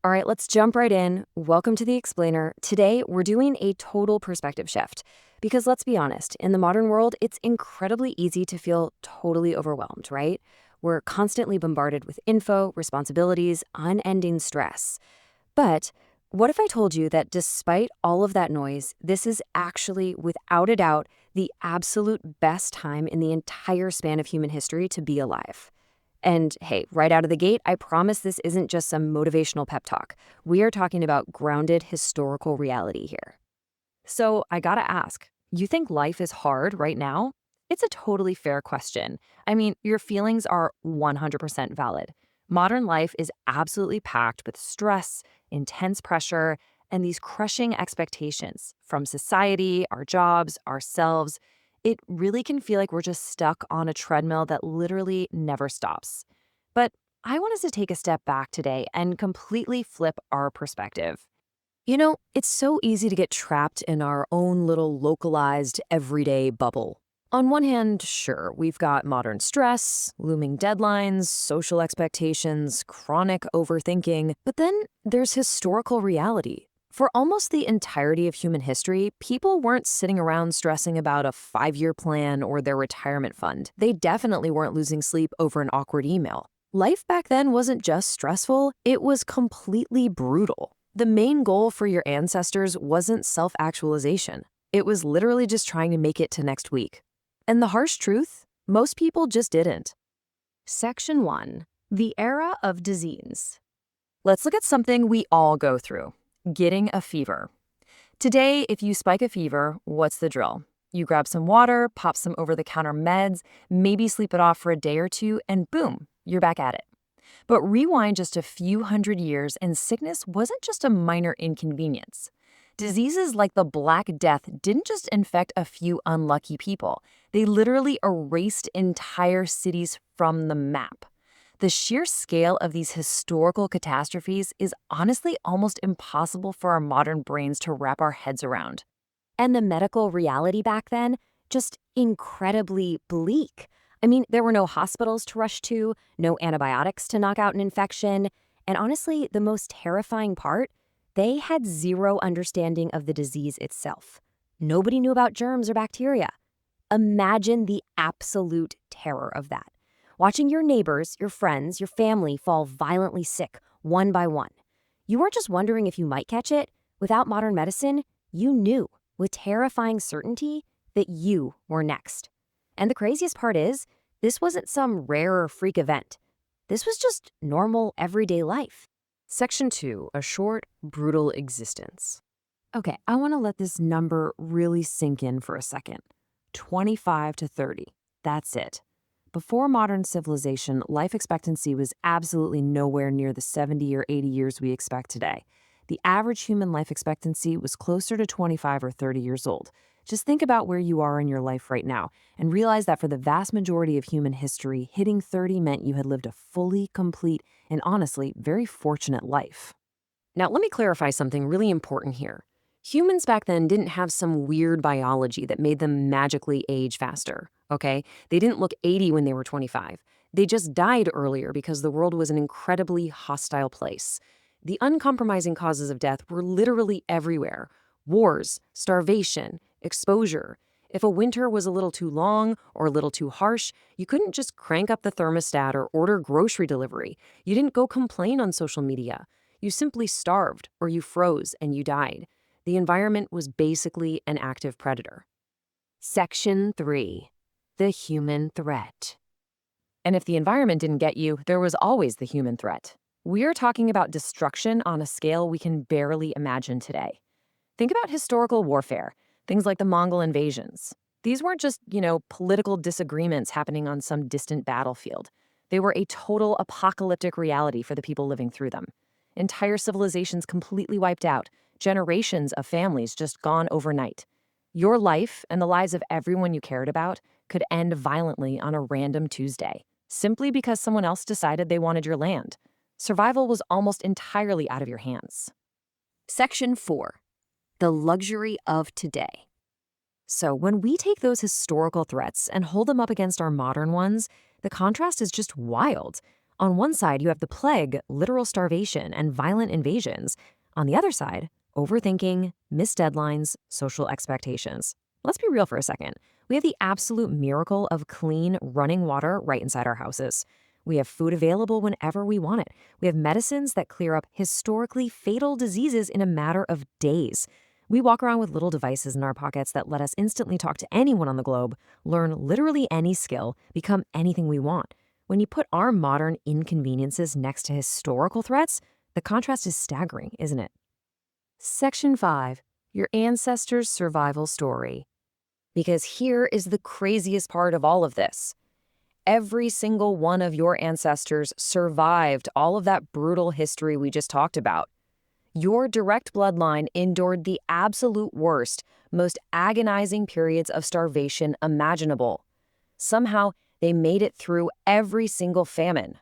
All right, let's jump right in. Welcome to the Explainer. Today, we're doing a total perspective shift. Because let's be honest, in the modern world, it's incredibly easy to feel totally overwhelmed, right? We're constantly bombarded with info, responsibilities, unending stress. But what if I told you that despite all of that noise, this is actually, without a doubt, the absolute best time in the entire span of human history to be alive? And hey, right out of the gate, I promise this isn't just some motivational pep talk. We are talking about grounded historical reality here. So I gotta ask, you think life is hard right now? It's a totally fair question. I mean, your feelings are 100% valid. Modern life is absolutely packed with stress, intense pressure, and these crushing expectations from society, our jobs, ourselves. It really can feel like we're just stuck on a treadmill that literally never stops. But I want us to take a step back today and completely flip our perspective. It's so easy to get trapped in our own little localized everyday bubble. On one hand, sure, we've got modern stress, looming deadlines, social expectations, chronic overthinking, but then there's historical reality. For almost the entirety of human history, people weren't sitting around stressing about a 5-year plan or their retirement fund. They definitely weren't losing sleep over an awkward email. Life back then wasn't just stressful, it was completely brutal. The main goal for your ancestors wasn't self-actualization. It was literally just trying to make it to next week. And the harsh truth? Most people just didn't. Section 1. The Era of Disease. Let's look at something we all go through: getting a fever. Today, if you spike a fever, what's the drill? You grab some water, pop some over-the-counter meds, maybe sleep it off for a day or two, and boom, you're back at it. But rewind just a few hundred years, and sickness wasn't just a minor inconvenience. Diseases like the Black Death didn't just infect a few unlucky people. They literally erased entire cities from the map. The sheer scale of these historical catastrophes is honestly almost impossible for our modern brains to wrap our heads around. And the medical reality back then, just incredibly bleak. I mean, there were no hospitals to rush to, no antibiotics to knock out an infection, and honestly, the most terrifying part, they had zero understanding of the disease itself. Nobody knew about germs or bacteria. Imagine the absolute terror of that. Watching your neighbors, your friends, your family fall violently sick one by one. You weren't just wondering if you might catch it. Without modern medicine, you knew with terrifying certainty that you were next. And the craziest part is, this wasn't some rare or freak event. This was just normal, everyday life. Section 2, a short, brutal existence. Okay, I want to let this number really sink in for a second. 25 to 30. That's it. Before modern civilization, life expectancy was absolutely nowhere near the 70 or 80 years we expect today. The average human life expectancy was closer to 25 or 30 years old. Just think about where you are in your life right now and realize that for the vast majority of human history, hitting 30 meant you had lived a fully complete and honestly very fortunate life. Now, let me clarify something really important here. Humans back then didn't have some weird biology that made them magically age faster, okay? They didn't look 80 when they were 25. They just died earlier because the world was an incredibly hostile place. The uncompromising causes of death were literally everywhere: wars, starvation, exposure. If a winter was a little too long or a little too harsh, you couldn't just crank up the thermostat or order grocery delivery. You didn't go complain on social media. You simply starved, or you froze and you died. The environment was basically an active predator. Section 3. The human threat. And if the environment didn't get you, there was always the human threat. We're talking about destruction on a scale we can barely imagine today. Think about historical warfare, things like the Mongol invasions. These weren't just, political disagreements happening on some distant battlefield. They were a total apocalyptic reality for the people living through them. Entire civilizations completely wiped out, generations of families just gone overnight. Your life and the lives of everyone you cared about could end violently on a random Tuesday, simply because someone else decided they wanted your land. Survival was almost entirely out of your hands. Section 4. The luxury of today. So when we take those historical threats and hold them up against our modern ones, the contrast is just wild. On one side, you have the plague, literal starvation, and violent invasions. On the other side, overthinking, missed deadlines, social expectations. Let's be real for a second. We have the absolute miracle of clean, running water right inside our houses. We have food available whenever we want it. We have medicines that clear up historically fatal diseases in a matter of days. We walk around with little devices in our pockets that let us instantly talk to anyone on the globe, learn literally any skill, become anything we want. When you put our modern inconveniences next to historical threats, the contrast is staggering, isn't it? Section 5. Your ancestors' survival story. Because here is the craziest part of all of this. Every single one of your ancestors survived all of that brutal history we just talked about. Your direct bloodline endured the absolute worst, most agonizing periods of starvation imaginable. Somehow, they made it through every single famine.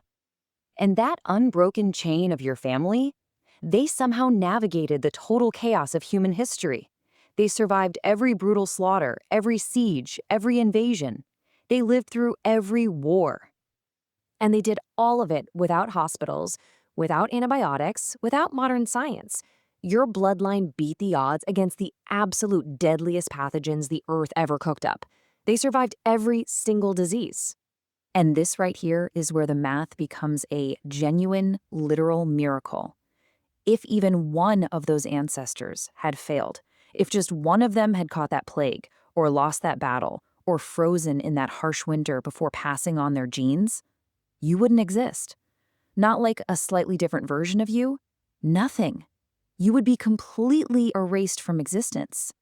And that unbroken chain of your family, they somehow navigated the total chaos of human history. They survived every brutal slaughter, every siege, every invasion. They lived through every war. And they did all of it without hospitals, without antibiotics, without modern science. Your bloodline beat the odds against the absolute deadliest pathogens the earth ever cooked up. They survived every single disease. And this right here is where the math becomes a genuine, literal miracle. If even one of those ancestors had failed, if just one of them had caught that plague, or lost that battle, or frozen in that harsh winter before passing on their genes, you wouldn't exist. Not like a slightly different version of you. Nothing. You would be completely erased from existence.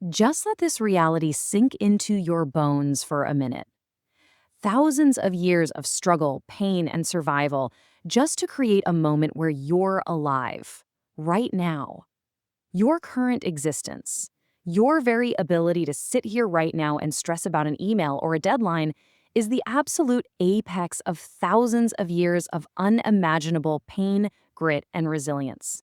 Just let this reality sink into your bones for a minute. Thousands of years of struggle, pain, and survival just to create a moment where you're alive, right now. Your current existence, your very ability to sit here right now and stress about an email or a deadline is the absolute apex of thousands of years of unimaginable pain, grit, and resilience.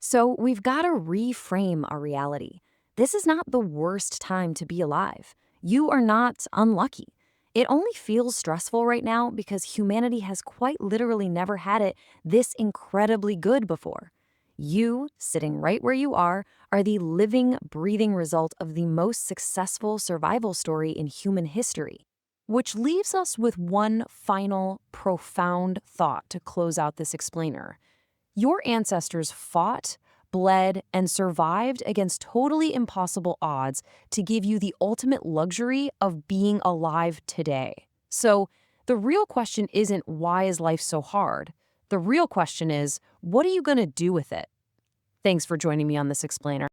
So we've got to reframe our reality. This is not the worst time to be alive. You are not unlucky. It only feels stressful right now because humanity has quite literally never had it this incredibly good before. You, sitting right where you are the living, breathing result of the most successful survival story in human history. Which leaves us with one final, profound thought to close out this explainer. Your ancestors fought, bled, and survived against totally impossible odds to give you the ultimate luxury of being alive today. So, the real question isn't why is life so hard? The real question is, what are you going to do with it? Thanks for joining me on this explainer.